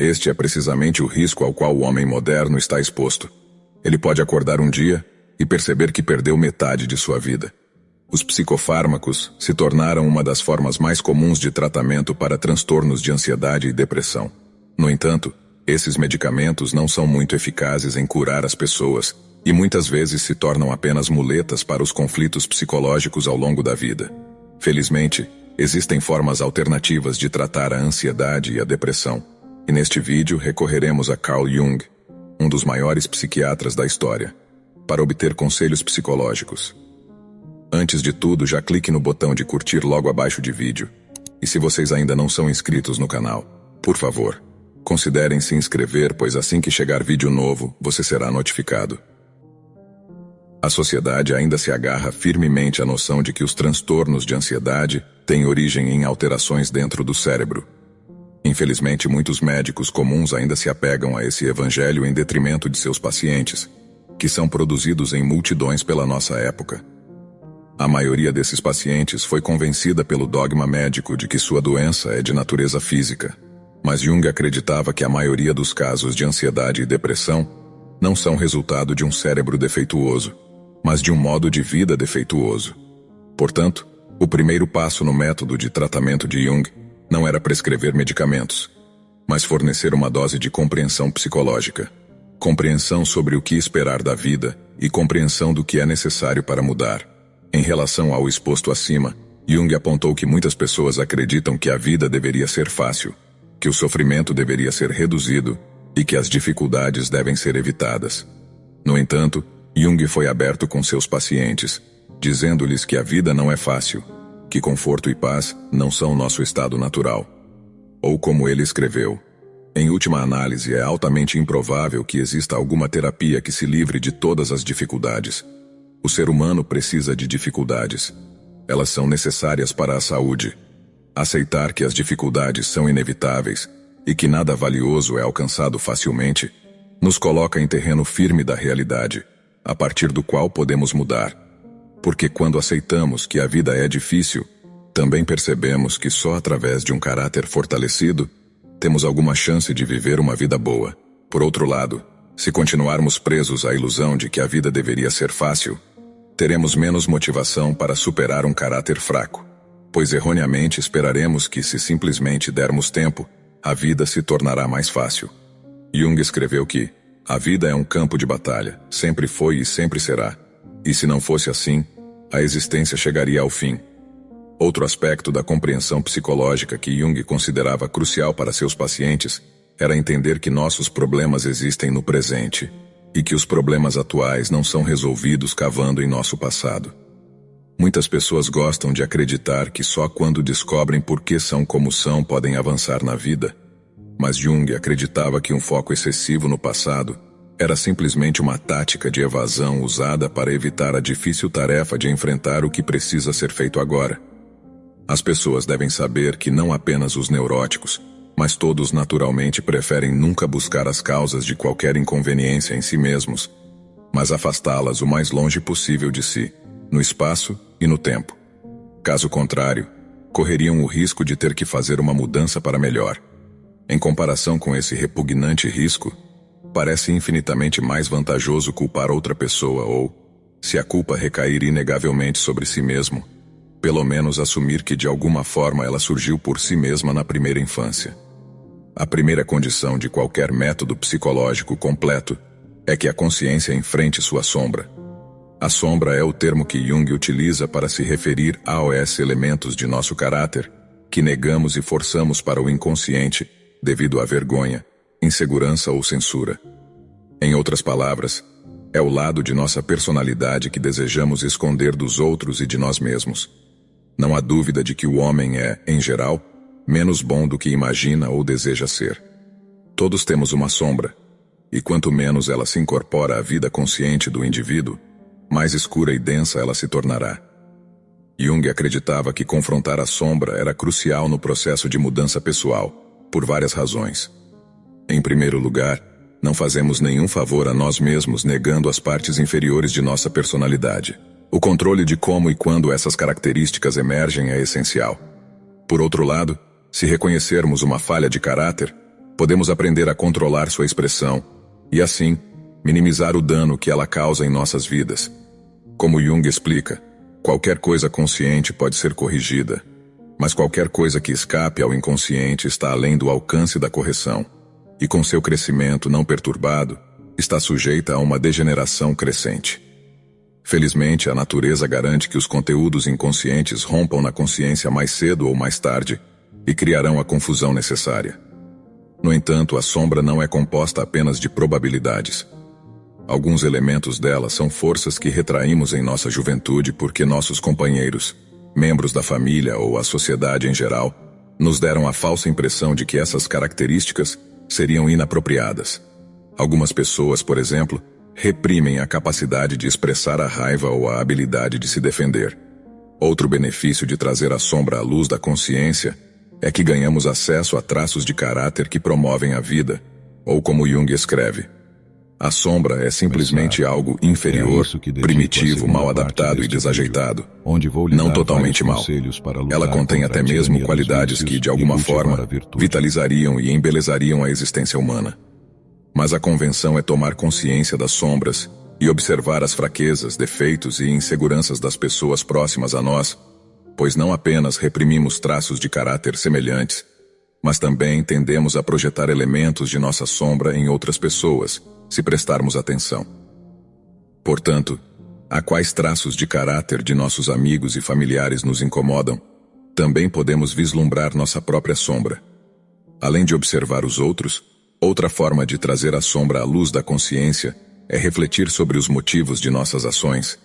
Este é precisamente o risco ao qual o homem moderno está exposto. Ele pode acordar um dia e perceber que perdeu metade de sua vida. Os psicofármacos se tornaram uma das formas mais comuns de tratamento para transtornos de ansiedade e depressão. No entanto, esses medicamentos não são muito eficazes em curar as pessoas e muitas vezes se tornam apenas muletas para os conflitos psicológicos ao longo da vida. Felizmente, existem formas alternativas de tratar a ansiedade e a depressão, e neste vídeo recorreremos a Carl Jung, um dos maiores psiquiatras da história, para obter conselhos psicológicos. Antes de tudo, já clique no botão de curtir logo abaixo de vídeo. E se vocês ainda não são inscritos no canal, por favor, considerem se inscrever, pois assim que chegar vídeo novo, você será notificado. A sociedade ainda se agarra firmemente à noção de que os transtornos de ansiedade têm origem em alterações dentro do cérebro. Infelizmente, muitos médicos comuns ainda se apegam a esse evangelho em detrimento de seus pacientes, que são produzidos em multidões pela nossa época. A maioria desses pacientes foi convencida pelo dogma médico de que sua doença é de natureza física, mas Jung acreditava que a maioria dos casos de ansiedade e depressão não são resultado de um cérebro defeituoso, mas de um modo de vida defeituoso. Portanto, o primeiro passo no método de tratamento de Jung não era prescrever medicamentos, mas fornecer uma dose de compreensão psicológica, compreensão sobre o que esperar da vida e compreensão do que é necessário para mudar. Em relação ao exposto acima, Jung apontou que muitas pessoas acreditam que a vida deveria ser fácil, que o sofrimento deveria ser reduzido e que as dificuldades devem ser evitadas. No entanto, Jung foi aberto com seus pacientes, dizendo-lhes que a vida não é fácil, que conforto e paz não são nosso estado natural. Ou como ele escreveu, em última análise, é altamente improvável que exista alguma terapia que se livre de todas as dificuldades. O ser humano precisa de dificuldades. Elas são necessárias para a saúde. Aceitar que as dificuldades são inevitáveis e que nada valioso é alcançado facilmente, nos coloca em terreno firme da realidade, a partir do qual podemos mudar. Porque quando aceitamos que a vida é difícil, também percebemos que só através de um caráter fortalecido temos alguma chance de viver uma vida boa. Por outro lado, se continuarmos presos à ilusão de que a vida deveria ser fácil, teremos menos motivação para superar um caráter fraco, pois erroneamente esperaremos que, se simplesmente dermos tempo, a vida se tornará mais fácil. Jung escreveu que a vida é um campo de batalha, sempre foi e sempre será, e se não fosse assim, a existência chegaria ao fim. Outro aspecto da compreensão psicológica que Jung considerava crucial para seus pacientes era entender que nossos problemas existem no presente, e que os problemas atuais não são resolvidos cavando em nosso passado. Muitas pessoas gostam de acreditar que só quando descobrem por que são como são podem avançar na vida, mas Jung acreditava que um foco excessivo no passado era simplesmente uma tática de evasão usada para evitar a difícil tarefa de enfrentar o que precisa ser feito agora. As pessoas devem saber que não apenas os neuróticos, mas todos naturalmente preferem nunca buscar as causas de qualquer inconveniência em si mesmos, mas afastá-las o mais longe possível de si, no espaço e no tempo. Caso contrário, correriam o risco de ter que fazer uma mudança para melhor. Em comparação com esse repugnante risco, parece infinitamente mais vantajoso culpar outra pessoa ou, se a culpa recair inegavelmente sobre si mesmo, pelo menos assumir que de alguma forma ela surgiu por si mesma na primeira infância. A primeira condição de qualquer método psicológico completo é que a consciência enfrente sua sombra. A sombra é o termo que Jung utiliza para se referir aos elementos de nosso caráter que negamos e forçamos para o inconsciente devido à vergonha, insegurança ou censura. Em outras palavras, é o lado de nossa personalidade que desejamos esconder dos outros e de nós mesmos. Não há dúvida de que o homem é, em geral, menos bom do que imagina ou deseja ser. Todos temos uma sombra, e quanto menos ela se incorpora à vida consciente do indivíduo, mais escura e densa ela se tornará. Jung acreditava que confrontar a sombra era crucial no processo de mudança pessoal, por várias razões. Em primeiro lugar, não fazemos nenhum favor a nós mesmos negando as partes inferiores de nossa personalidade. O controle de como e quando essas características emergem é essencial. Por outro lado, se reconhecermos uma falha de caráter, podemos aprender a controlar sua expressão e, assim, minimizar o dano que ela causa em nossas vidas. Como Jung explica, qualquer coisa consciente pode ser corrigida, mas qualquer coisa que escape ao inconsciente está além do alcance da correção, e com seu crescimento não perturbado, está sujeita a uma degeneração crescente. Felizmente, a natureza garante que os conteúdos inconscientes rompam na consciência mais cedo ou mais tarde e criarão a confusão necessária. No entanto, a sombra não é composta apenas de probabilidades. Alguns elementos dela são forças que retraímos em nossa juventude porque nossos companheiros, membros da família ou a sociedade em geral, nos deram a falsa impressão de que essas características seriam inapropriadas. Algumas pessoas, por exemplo, reprimem a capacidade de expressar a raiva ou a habilidade de se defender. Outro benefício de trazer a sombra à luz da consciência é que ganhamos acesso a traços de caráter que promovem a vida, ou como Jung escreve, a sombra é simplesmente algo inferior, primitivo, mal adaptado e desajeitado, não totalmente mal. Ela contém até mesmo qualidades que, de alguma forma, vitalizariam e embelezariam a existência humana. Mas a convenção é tomar consciência das sombras e observar as fraquezas, defeitos e inseguranças das pessoas próximas a nós, pois não apenas reprimimos traços de caráter semelhantes, mas também tendemos a projetar elementos de nossa sombra em outras pessoas, se prestarmos atenção. Portanto, a quais traços de caráter de nossos amigos e familiares nos incomodam, também podemos vislumbrar nossa própria sombra. Além de observar os outros, outra forma de trazer a sombra à luz da consciência é refletir sobre os motivos de nossas ações,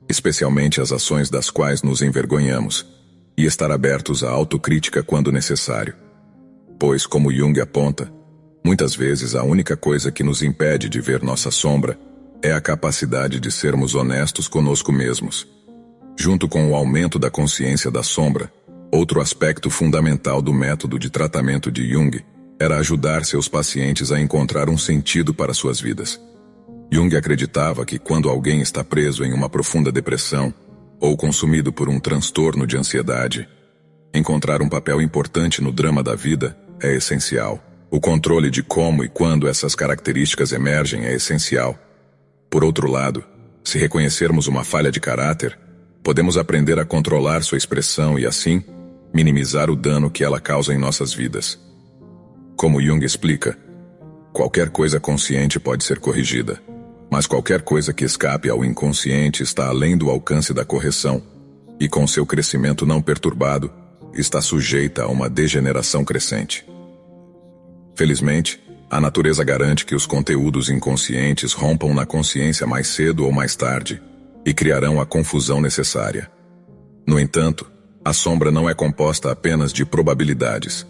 especialmente as ações das quais nos envergonhamos, e estar abertos à autocrítica quando necessário. Pois, como Jung aponta, muitas vezes a única coisa que nos impede de ver nossa sombra é a capacidade de sermos honestos conosco mesmos. Junto com o aumento da consciência da sombra, outro aspecto fundamental do método de tratamento de Jung era ajudar seus pacientes a encontrar um sentido para suas vidas. Jung acreditava que quando alguém está preso em uma profunda depressão ou consumido por um transtorno de ansiedade, encontrar um papel importante no drama da vida é essencial. O controle de como e quando essas características emergem é essencial. Por outro lado, se reconhecermos uma falha de caráter, podemos aprender a controlar sua expressão e, assim, minimizar o dano que ela causa em nossas vidas. Como Jung explica, qualquer coisa consciente pode ser corrigida, mas qualquer coisa que escape ao inconsciente está além do alcance da correção, e com seu crescimento não perturbado, está sujeita a uma degeneração crescente. Felizmente, a natureza garante que os conteúdos inconscientes rompam na consciência mais cedo ou mais tarde e criarão a confusão necessária. No entanto, a sombra não é composta apenas de probabilidades.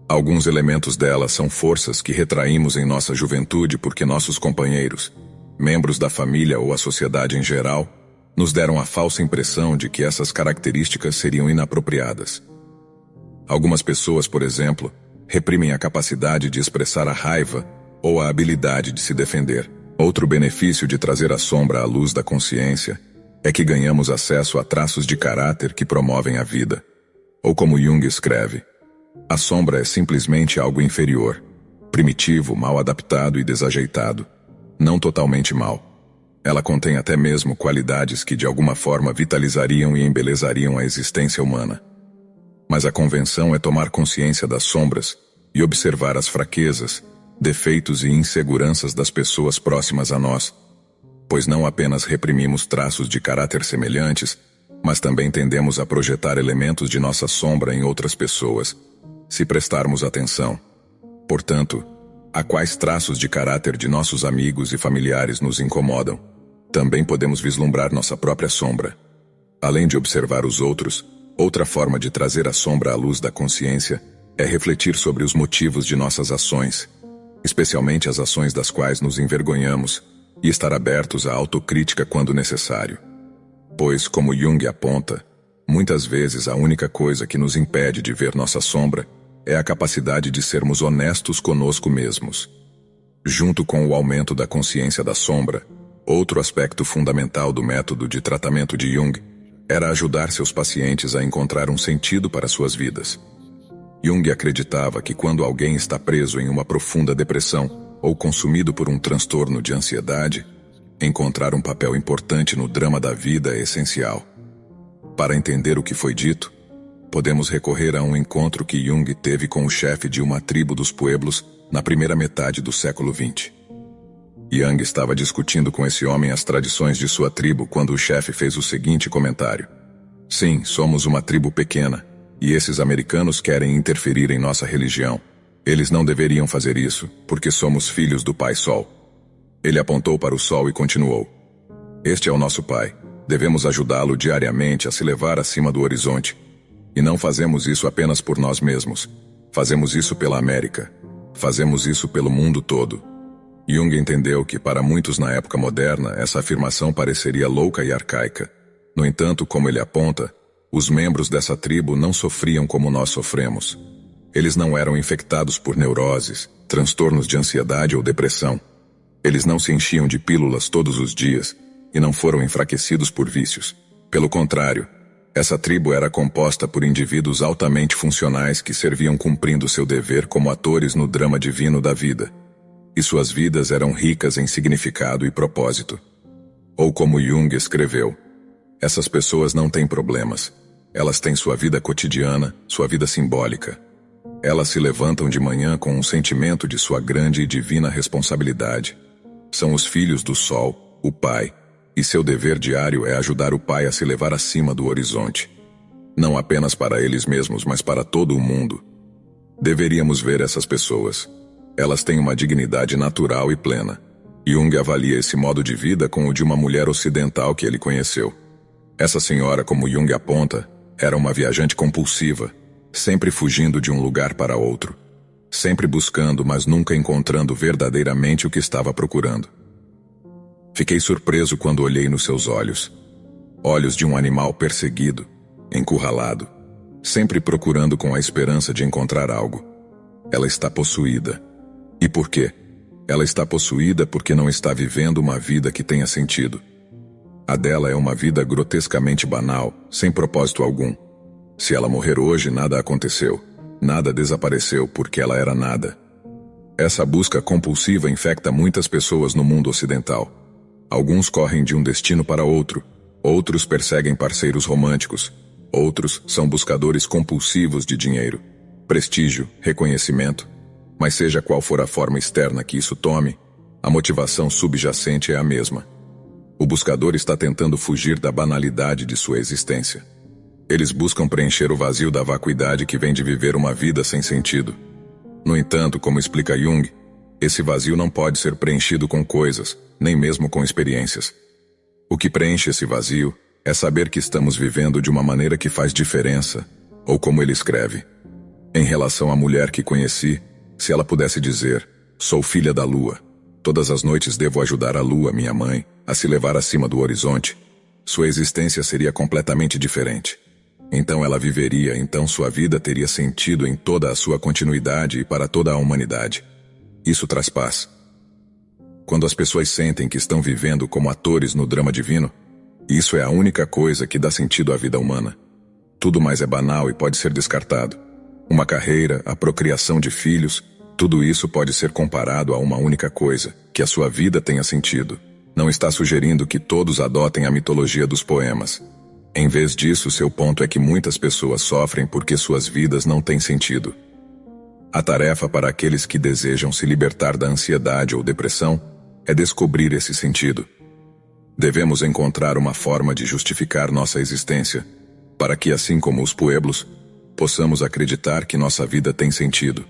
Alguns elementos dela são forças que retraímos em nossa juventude porque nossos companheiros, membros da família ou a sociedade em geral, nos deram a falsa impressão de que essas características seriam inapropriadas. Algumas pessoas, por exemplo, reprimem a capacidade de expressar a raiva ou a habilidade de se defender. Outro benefício de trazer a sombra à luz da consciência é que ganhamos acesso a traços de caráter que promovem a vida. Ou como Jung escreve, a sombra é simplesmente algo inferior, primitivo, mal adaptado e desajeitado, não totalmente mal. Ela contém até mesmo qualidades que de alguma forma vitalizariam e embelezariam a existência humana. Mas a convenção é tomar consciência das sombras e observar as fraquezas, defeitos e inseguranças das pessoas próximas a nós, pois não apenas reprimimos traços de caráter semelhantes, mas também tendemos a projetar elementos de nossa sombra em outras pessoas, se prestarmos atenção. Portanto, a quais traços de caráter de nossos amigos e familiares nos incomodam, também podemos vislumbrar nossa própria sombra. Além de observar os outros, outra forma de trazer a sombra à luz da consciência é refletir sobre os motivos de nossas ações, especialmente as ações das quais nos envergonhamos, e estar abertos à autocrítica quando necessário. Pois, como Jung aponta, muitas vezes a única coisa que nos impede de ver nossa sombra é a capacidade de sermos honestos conosco mesmos. Junto com o aumento da consciência da sombra, outro aspecto fundamental do método de tratamento de Jung era ajudar seus pacientes a encontrar um sentido para suas vidas. Jung acreditava que quando alguém está preso em uma profunda depressão ou consumido por um transtorno de ansiedade, encontrar um papel importante no drama da vida é essencial. Para entender o que foi dito, podemos recorrer a um encontro que Jung teve com o chefe de uma tribo dos Pueblos na primeira metade do século XX. Jung estava discutindo com esse homem as tradições de sua tribo quando o chefe fez o seguinte comentário: "Sim, somos uma tribo pequena, e esses americanos querem interferir em nossa religião. Eles não deveriam fazer isso, porque somos filhos do Pai Sol." Ele apontou para o Sol e continuou: "Este é o nosso Pai. Devemos ajudá-lo diariamente a se levar acima do horizonte. E não fazemos isso apenas por nós mesmos. Fazemos isso pela América. Fazemos isso pelo mundo todo." Jung entendeu que para muitos na época moderna essa afirmação pareceria louca e arcaica. No entanto, como ele aponta, os membros dessa tribo não sofriam como nós sofremos. Eles não eram infectados por neuroses, transtornos de ansiedade ou depressão. Eles não se enchiam de pílulas todos os dias e não foram enfraquecidos por vícios. Pelo contrário, essa tribo era composta por indivíduos altamente funcionais que serviam cumprindo seu dever como atores no drama divino da vida. E suas vidas eram ricas em significado e propósito. Ou como Jung escreveu: "Essas pessoas não têm problemas. Elas têm sua vida cotidiana, sua vida simbólica. Elas se levantam de manhã com um sentimento de sua grande e divina responsabilidade. São os filhos do Sol, o Pai, e seu dever diário é ajudar o Pai a se levar acima do horizonte. Não apenas para eles mesmos, mas para todo o mundo. Deveríamos ver essas pessoas. Elas têm uma dignidade natural e plena." Jung avalia esse modo de vida com o de uma mulher ocidental que ele conheceu. Essa senhora, como Jung aponta, era uma viajante compulsiva, sempre fugindo de um lugar para outro, sempre buscando, mas nunca encontrando verdadeiramente o que estava procurando. Fiquei surpreso quando olhei nos seus olhos. Olhos de um animal perseguido, encurralado, sempre procurando com a esperança de encontrar algo. Ela está possuída. E por quê? Ela está possuída porque não está vivendo uma vida que tenha sentido. A dela é uma vida grotescamente banal, sem propósito algum. Se ela morrer hoje, nada aconteceu. Nada desapareceu porque ela era nada. Essa busca compulsiva infecta muitas pessoas no mundo ocidental. Alguns correm de um destino para outro, outros perseguem parceiros românticos, outros são buscadores compulsivos de dinheiro, prestígio, reconhecimento. Mas seja qual for a forma externa que isso tome, a motivação subjacente é a mesma. O buscador está tentando fugir da banalidade de sua existência. Eles buscam preencher o vazio da vacuidade que vem de viver uma vida sem sentido. No entanto, como explica Jung, esse vazio não pode ser preenchido com coisas, nem mesmo com experiências. O que preenche esse vazio é saber que estamos vivendo de uma maneira que faz diferença, ou como ele escreve: "Em relação à mulher que conheci, se ela pudesse dizer, sou filha da lua, todas as noites devo ajudar a lua, minha mãe, a se levar acima do horizonte, sua existência seria completamente diferente. Então ela viveria, então sua vida teria sentido em toda a sua continuidade e para toda a humanidade. Isso traz paz." Quando as pessoas sentem que estão vivendo como atores no drama divino, isso é a única coisa que dá sentido à vida humana. Tudo mais é banal e pode ser descartado. Uma carreira, a procriação de filhos, tudo isso pode ser comparado a uma única coisa, que a sua vida tenha sentido. Não está sugerindo que todos adotem a mitologia dos poemas. Em vez disso, seu ponto é que muitas pessoas sofrem porque suas vidas não têm sentido. A tarefa para aqueles que desejam se libertar da ansiedade ou depressão é descobrir esse sentido. Devemos encontrar uma forma de justificar nossa existência, para que, assim como os pueblos, possamos acreditar que nossa vida tem sentido.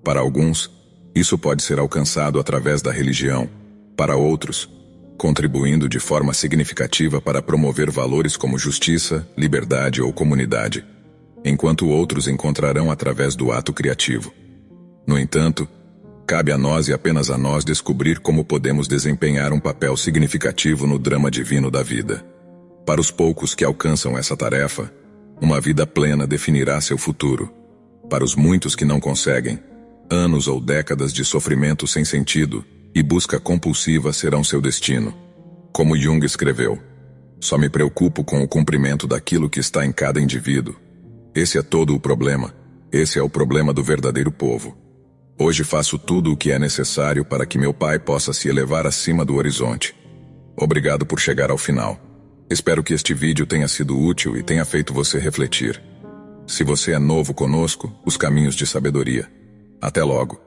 Para alguns, isso pode ser alcançado através da religião. Para outros, contribuindo de forma significativa para promover valores como justiça, liberdade ou comunidade, enquanto outros encontrarão através do ato criativo. No entanto, cabe a nós e apenas a nós descobrir como podemos desempenhar um papel significativo no drama divino da vida. Para os poucos que alcançam essa tarefa, uma vida plena definirá seu futuro. Para os muitos que não conseguem, anos ou décadas de sofrimento sem sentido e busca compulsiva serão seu destino. Como Jung escreveu, só me preocupo com o cumprimento daquilo que está em cada indivíduo. Esse é todo o problema. Esse é o problema do verdadeiro povo. Hoje faço tudo o que é necessário para que meu pai possa se elevar acima do horizonte. Obrigado por chegar ao final. Espero que este vídeo tenha sido útil e tenha feito você refletir. Se você é novo conosco, os caminhos de sabedoria. Até logo.